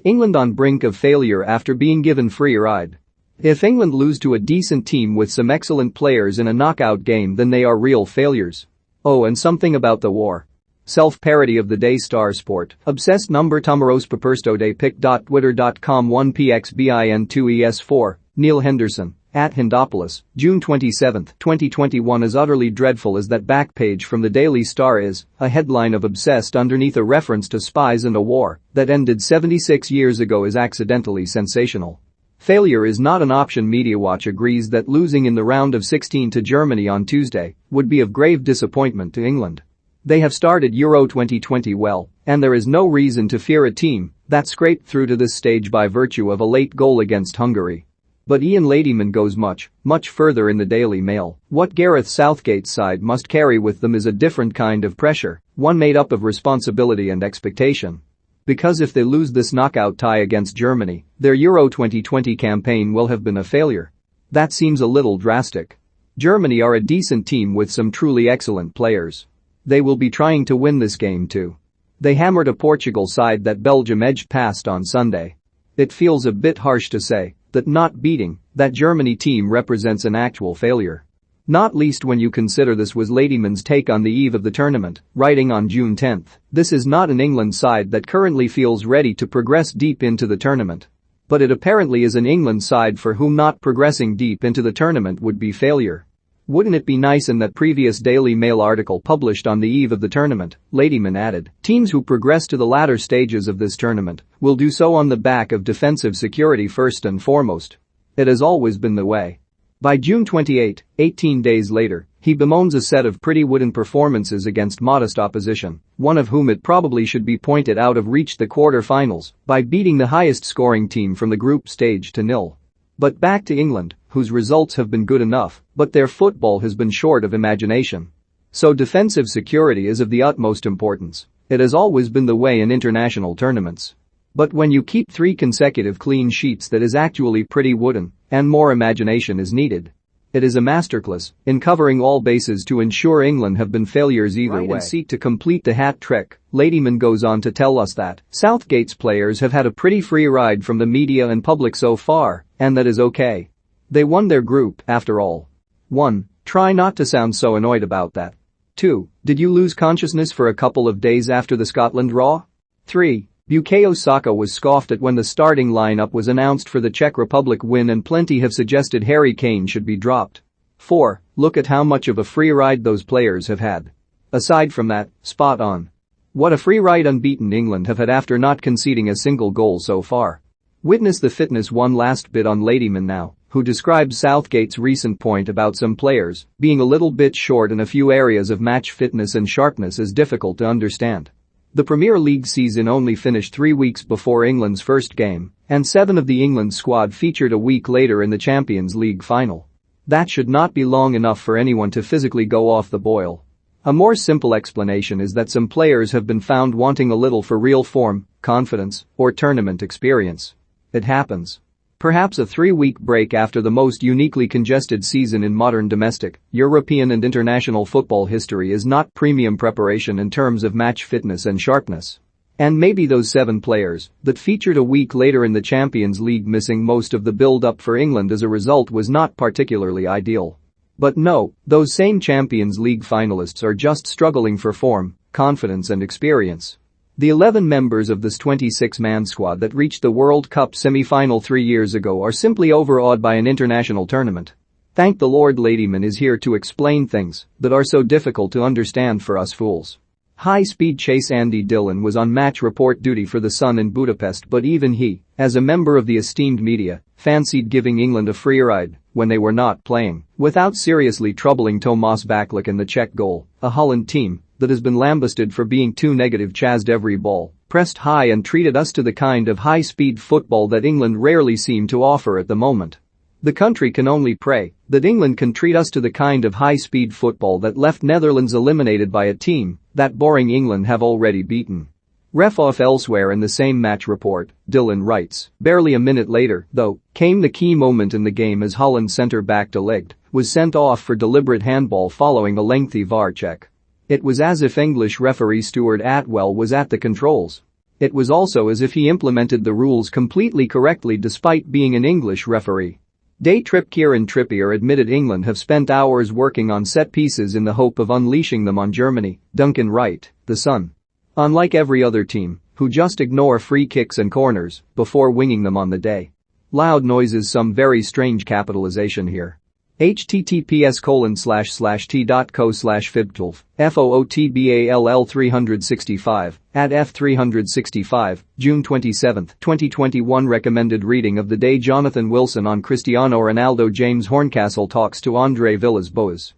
England on brink of failure after being given free ride. If England lose to a decent team with some excellent players in a knockout game, then they are real failures. Oh, and something about the war. Self-parody of the day. Star Sport. Obsessed number Tomaros Papersto de pic.twitter.com 1pxbin2es4. Neil Henderson. At Hindopoulos, June 27, 2021. As utterly dreadful as that back page from the Daily Star is, a headline of obsessed underneath a reference to spies and a war that ended 76 years ago is accidentally sensational. Failure is not an option. MediaWatch agrees that losing in the round of 16 to Germany on Tuesday would be of grave disappointment to England. They have started Euro 2020 well, and there is no reason to fear a team that scraped through to this stage by virtue of a late goal against Hungary. But Ian Ladyman goes much further in the Daily Mail. What Gareth Southgate's side must carry with them is a different kind of pressure, one made up of responsibility and expectation. Because if they lose this knockout tie against Germany, their Euro 2020 campaign will have been a failure. That seems a little drastic. Germany are a decent team with some truly excellent players. They will be trying to win this game too. They hammered a Portugal side that Belgium edged past on Sunday. It feels a bit harsh to say that not beating that Germany team represents an actual failure. Not least when you consider this was Ladyman's take on the eve of the tournament, writing on June 10. This is not an England side that currently feels ready to progress deep into the tournament. But it apparently is an England side for whom not progressing deep into the tournament would be failure. Wouldn't it be nice? In that previous Daily Mail article published on the eve of the tournament, Ladyman added, teams who progress to the latter stages of this tournament will do so on the back of defensive security first and foremost. It has always been the way. By June 28, 18 days later, he bemoans a set of pretty wooden performances against modest opposition, one of whom it probably should be pointed out have reached the quarter-finals by beating the highest-scoring team from the group stage to 0. But back to England, whose results have been good enough, but their football has been short of imagination. So defensive security is of the utmost importance. It has always been the way in international tournaments. But when you keep 3 consecutive clean sheets, that is actually pretty wooden, and more imagination is needed. It is a masterclass in covering all bases to ensure England have been failures either way and seek to complete the hat trick. Ladyman goes on to tell us that Southgate's players have had a pretty free ride from the media and public so far, and that is okay. They won their group, after all. 1. Try not to sound so annoyed about that. 2. Did you lose consciousness for a couple of days after the Scotland draw? 3. Bukayo Saka was scoffed at when the starting lineup was announced for the Czech Republic win, and plenty have suggested Harry Kane should be dropped. 4. Look at how much of a free ride those players have had. Aside from that, spot on. What a free ride unbeaten England have had after not conceding a single goal so far. Witness the fitness. One last bit on Ladyman now, who describes Southgate's recent point about some players being a little bit short in a few areas of match fitness and sharpness as difficult to understand. The Premier League season only finished 3 weeks before England's first game, and 7 of the England squad featured a week later in the Champions League final. That should not be long enough for anyone to physically go off the boil. A more simple explanation is that some players have been found wanting a little for real form, confidence, or tournament experience. It happens. Perhaps a 3-week break after the most uniquely congested season in modern domestic, European and international football history is not premium preparation in terms of match fitness and sharpness. And maybe those 7 players that featured a week later in the Champions League missing most of the build-up for England as a result was not particularly ideal. But no, those same Champions League finalists are just struggling for form, confidence and experience. The 11 members of this 26-man squad that reached the World Cup semi-final 3 years ago are simply overawed by an international tournament. Thank the Lord Ladyman is here to explain things that are so difficult to understand for us fools. High-speed chase. Andy Dillon was on match report duty for the Sun in Budapest, but even he, as a member of the esteemed media, fancied giving England a free ride when they were not playing, without seriously troubling Tomáš Baclik and the Czech goal, a Holland team that has been lambasted for being too negative, chased every ball, pressed high and treated us to the kind of high-speed football that England rarely seem to offer at the moment. The country can only pray that England can treat us to the kind of high-speed football that left Netherlands eliminated by a team that boring England have already beaten. Ref off. Elsewhere in the same match report, Dillon writes, barely a minute later, though, came the key moment in the game as Holland centre-back De Ligt was sent off for deliberate handball following a lengthy VAR check. It was as if English referee Stuart Atwell was at the controls. It was also as if he implemented the rules completely correctly despite being an English referee. Day trip Kieran Trippier admitted England have spent hours working on set pieces in the hope of unleashing them on Germany, Duncan Wright, The Sun. Unlike every other team, who just ignore free kicks and corners before winging them on the day. Loud noises, some very strange capitalization here. https://t.co/fib12 FOOTBALL 365 @F365 June 27, 2021. Recommended reading of the day: Jonathan Wilson on Cristiano Ronaldo. James Horncastle talks to Andre Villas-Boas.